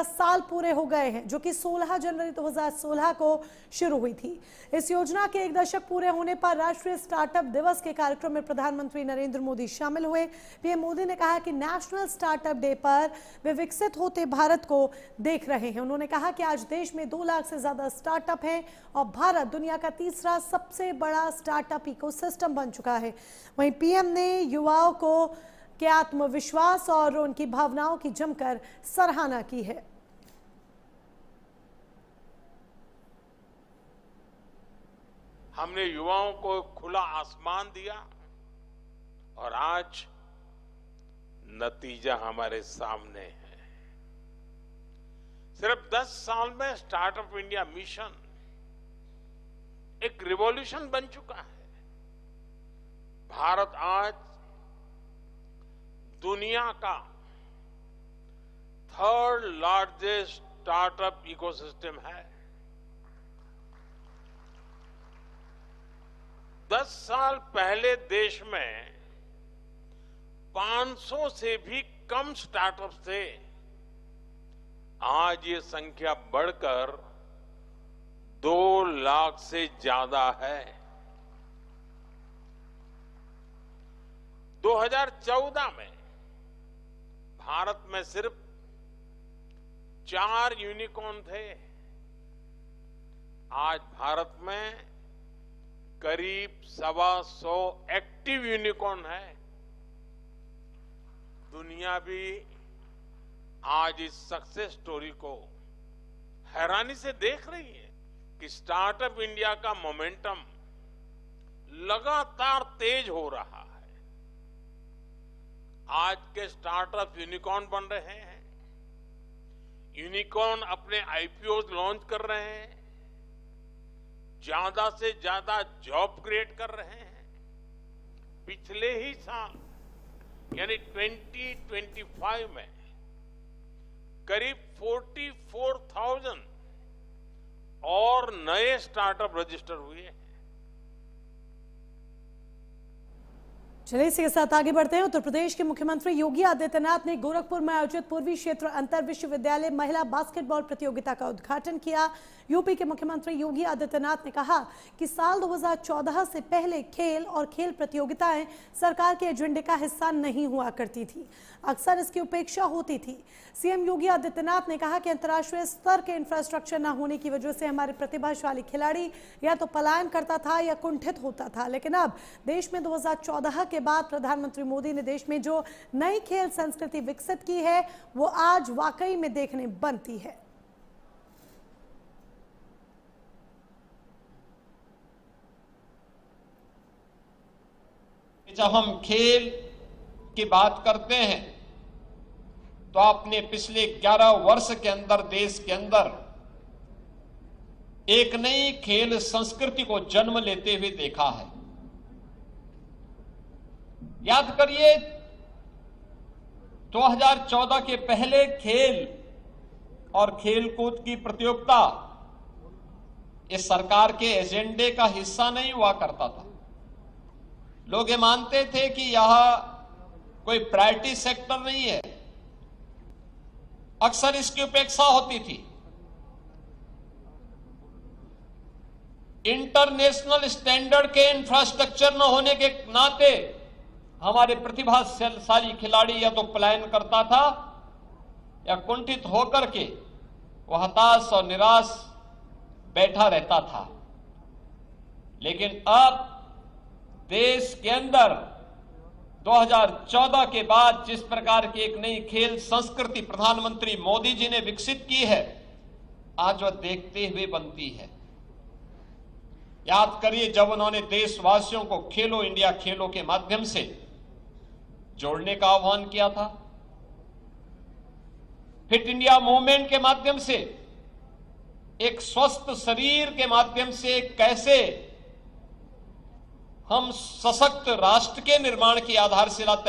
साल पूरे हो गए हैं, जो कि 16 जनवरी 2016 को शुरू हुई थी। इस योजना के 1 दशक पूरे होने पर राष्ट्रीय स्टार्टअप दिवस के कार्यक्रम में प्रधानमंत्री नरेंद्र मोदी शामिल हुए। पीएम मोदी ने कहा कि नेशनल स्टार्टअप डे पर वे विकसित होते भारत को देख रहे हैं। उन्होंने कहा कि आज देश में 2 लाख से ज्यादा स्टार्टअप हैं और भारत दुनिया का तीसरा सबसे बड़ा स्टार्टअप इकोसिस्टम बन चुका है। वहीं पीएम ने युवाओं को के आत्मविश्वास और उनकी भावनाओं की जमकर सराहना की है। हमने युवाओं को खुला आसमान दिया और आज नतीजा हमारे सामने है। सिर्फ 10 साल में स्टार्टअप इंडिया मिशन एक रिवॉल्यूशन बन चुका है। भारत आज दुनिया का 3rd लार्जेस्ट स्टार्टअप इकोसिस्टम है। 10 साल पहले देश में 500 से भी कम स्टार्टअप थे। आज ये संख्या बढ़कर 2 लाख से ज्यादा है। 2014 में भारत में सिर्फ 4 यूनिकॉर्न थे। आज भारत में करीब 125 एक्टिव यूनिकॉर्न है। दुनिया भी आज इस सक्सेस स्टोरी को हैरानी से देख रही है कि स्टार्टअप इंडिया का मोमेंटम लगातार तेज हो रहा है। आज के स्टार्टअप यूनिकॉर्न बन रहे हैं। यूनिकॉर्न अपने आईपीओ लॉन्च कर रहे हैं, ज्यादा से ज्यादा जॉब क्रिएट कर रहे हैं। पिछले ही साल यानी 2025 में करीब 44,000 और नए स्टार्टअप रजिस्टर हुए हैं। चलिए इसी के साथ आगे बढ़ते हैं। उत्तर प्रदेश के मुख्यमंत्री योगी आदित्यनाथ ने गोरखपुर में आयोजित पूर्वी क्षेत्र अंतर विश्वविद्यालय महिला बास्केटबॉल प्रतियोगिता का उद्घाटन किया। यूपी के मुख्यमंत्री योगी आदित्यनाथ ने कहा कि साल 2014 से पहले खेल और खेल प्रतियोगिताएं सरकार के एजेंडे का हिस्सा नहीं हुआ करती थी, अक्सर इसकी उपेक्षा होती थी। सीएम योगी आदित्यनाथ ने कहा कि अंतर्राष्ट्रीय स्तर के इंफ्रास्ट्रक्चर न होने की वजह से हमारे प्रतिभाशाली खिलाड़ी या तो पलायन करता था या कुंठित होता था, लेकिन अब देश में 2014 के बाद प्रधानमंत्री मोदी ने देश में जो नई खेल संस्कृति विकसित की है वो आज वाकई में देखने बनती है। जब हम खेल की बात करते हैं तो आपने पिछले 11 वर्ष के अंदर देश के अंदर एक नई खेल संस्कृति को जन्म लेते हुए देखा है। याद करिए 2014 के पहले खेल और खेलकूद की प्रतियोगिता इस सरकार के एजेंडे का हिस्सा नहीं हुआ करता था। लोग ये मानते थे कि यह कोई प्रायोरिटी सेक्टर नहीं है, अक्सर इसकी उपेक्षा होती थी। इंटरनेशनल स्टैंडर्ड के इंफ्रास्ट्रक्चर न होने के नाते हमारे प्रतिभाशाली खिलाड़ी या तो पलायन करता था या कुंठित होकर के वह हताश और निराश बैठा रहता था। लेकिन अब देश के अंदर 2014 के बाद जिस प्रकार की एक नई खेल संस्कृति प्रधानमंत्री मोदी जी ने विकसित की है, आज वह देखते हुए बनती है। याद करिए जब उन्होंने देशवासियों को खेलो इंडिया खेलों के माध्यम से जोड़ने का आह्वान किया था, फिट इंडिया मूवमेंट के माध्यम से एक स्वस्थ शरीर के माध्यम से कैसे हम सशक्त राष्ट्र के निर्माण की आधारशिला तय